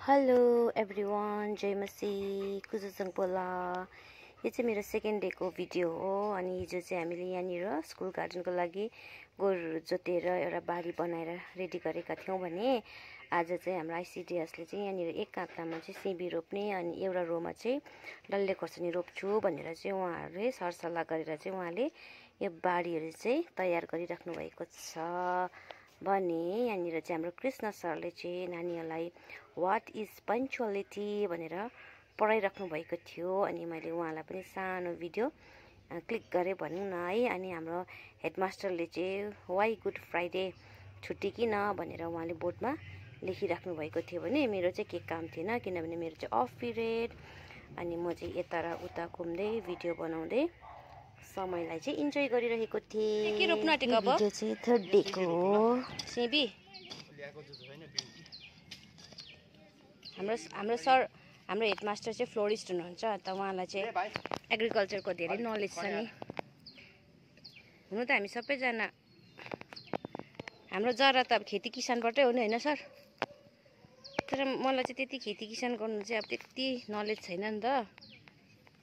Hello everyone, जय मसी कुजुसङ पोला। यो चाहिँ मेरो सेकेन्ड डेको भिडियो हो। अनि हिजो चाहिँ हामीले यहाँनिर स्कुल गार्डनको लागि गोरुहरू जोतेर एउटा बारी बनाएर रेडी गरेका थियौँ भने आज चाहिँ हाम्रो आइसिडिएसले चाहिँ यहाँनिर एक काप्लामा चाहिँ सिमी रोप्ने अनि एउटा रोमा चाहिँ डल्ले खोर्सानी रोप्छु भनेर चाहिँ उहाँहरूले सरसल्लाह गरेर चाहिँ उहाँले यो बारीहरू चाहिँ तयार गरिराख्नु भएको छ भने यहाँनिर चाहिँ हाम्रो कृष्ण सरले चाहिँ नानीहरूलाई वाट इज पङ्क्चुअलिटी भनेर पढाइराख्नु भएको थियो। अनि मैले उहाँलाई पनि सानो भिडियो क्लिक गरेँ भनौँ न है। अनि हाम्रो हेडमास्टरले चाहिँ वाइ गुड फ्राइडे छुट्टी किन भनेर उहाँले बोर्डमा लेखिराख्नु भएको थियो भने मेरो चाहिँ के काम थिएन, किनभने मेरो चाहिँ अफ पिरियड। अनि म चाहिँ यता र उता घुम्दै भिडियो बनाउँदै समयलाई चाहिँ इन्जोय गरिरहेको थिएँ। के रोप्नु आँटेको अब? भिडियो चाहिँ थर्ड डेको हो। सिबी हाम्रो सर, हाम्रो हेडमास्टर चाहिँ फ्लोरिस्ट हुनुहुन्छ, त उहाँलाई चाहिँ एग्रिकल्चरको धेरै नलेज छ नि। हुनु त हामी सबैजना हाम्रो जरा त अब खेती किसानबाटै हो नि, होइन सर? तर मलाई चाहिँ त्यति खेती किसान गर्नु चाहिँ अब त्यति नलेज छैन नि त।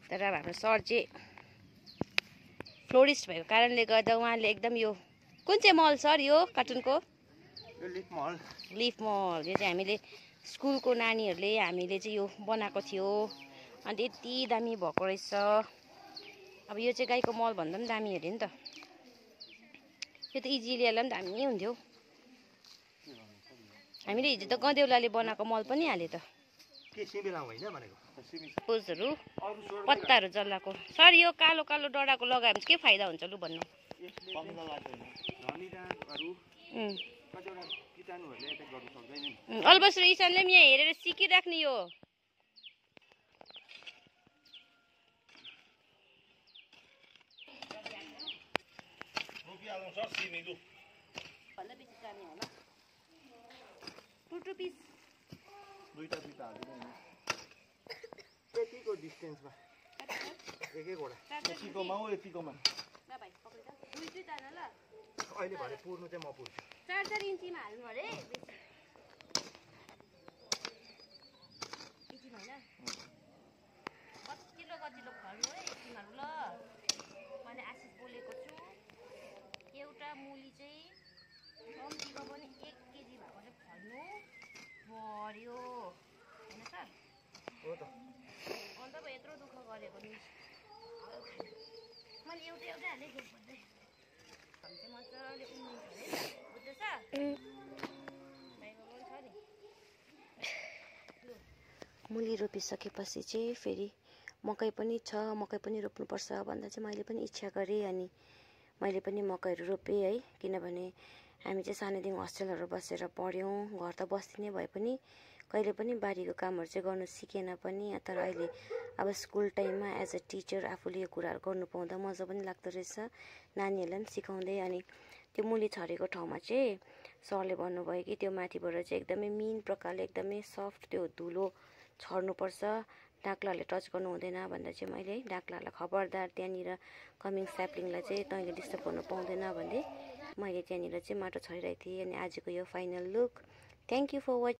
तर अब हाम्रो सर चाहिँ फ्लोरिस्ट भएको कारणले गर्दा उहाँले एकदम यो कुन चाहिँ मल सर, यो कार्टुनको लिफ मल, यो चाहिँ हामीले स्कुलको नानीहरूले हामीले चाहिँ यो बनाएको थियो। अन्त यति दामी भएको रहेछ। अब यो चाहिँ गाईको मल भन्दा पनि दामी अरे नि त। यो त इजिलियालाई पनि दामी हुन्थ्यो। हामीले हिजो त गदेउलाले बनाएको मल पनि हाल्यो त। पोजहरू पत्ताहरू जल्लाको। सर यो कालो कालो डडाको लगायो भने के फाइदा हुन्छ लु भन्नु? अल्बस र ईशानले पनि यहाँ हेरेर सिकिराख्ने यो। यतिको डिस्टेन्समा एक-एकवटा यतिकोमा हो, यतिकोमा अहिले भरे पुर्नु चाहिँ म पुर्छु। 4-4 इन्चीमा हाल्नु अरे यतिमा हैन। कतिलो खर्नु है यतिमाहरू ल। मैले आशिष बोलेको छु। एउटा मुली चाहिँ कम्तीको पनि 1 केजी भएको चाहिँ फल्नु पर्यो, हैन सर? हो त। अन्त अब यत्रो दुःख गरेको नि मैले एउटै हालेँ जोक भन्दै। हामी चाहिँ मजाले उम्रिन्छ अरे नि, बुझ्दैछ? मुली रोपिसकेपछि चाहिँ फेरि मकै पनि छ, मकै पनि रोप्नुपर्छ भन्दा चाहिँ मैले पनि इच्छा गरेँ। अनि मैले पनि मकैहरू रोपेँ है। किनभने हामी चाहिँ सानैदेखि हस्टेलहरू बसेर पढ्यौँ। घर त बस्ती नै भए पनि कहिले पनि बारीको कामहरू चाहिँ गर्नु सिकेन पनि। तर अहिले अब स्कुल टाइममा एज अ टिचर आफूले यो कुराहरू गर्नु पाउँदा मजा पनि लाग्दो रहेछ, नानीहरूलाई पनि सिकाउँदै। अनि त्यो मुली छरेको ठाउँमा चाहिँ सरले भन्नुभयो कि त्यो माथिबाट चाहिँ एकदमै मिन प्रकारले एकदमै सफ्ट त्यो धुलो छर्नुपर्छ, डाक्लाहरूले टच गर्नु हुँदैन भन्दा चाहिँ मैले है डाक्लाहरूलाई खबरदार त्यहाँनिर कमिङ स्याप्लिङलाई चाहिँ तैँले डिस्टर्ब गर्नु पाउँदैन भन्दै मैले त्यहाँनिर चाहिँ माटो छरिरहेको थिएँ। अनि आजको यो final look. Thank you for watching.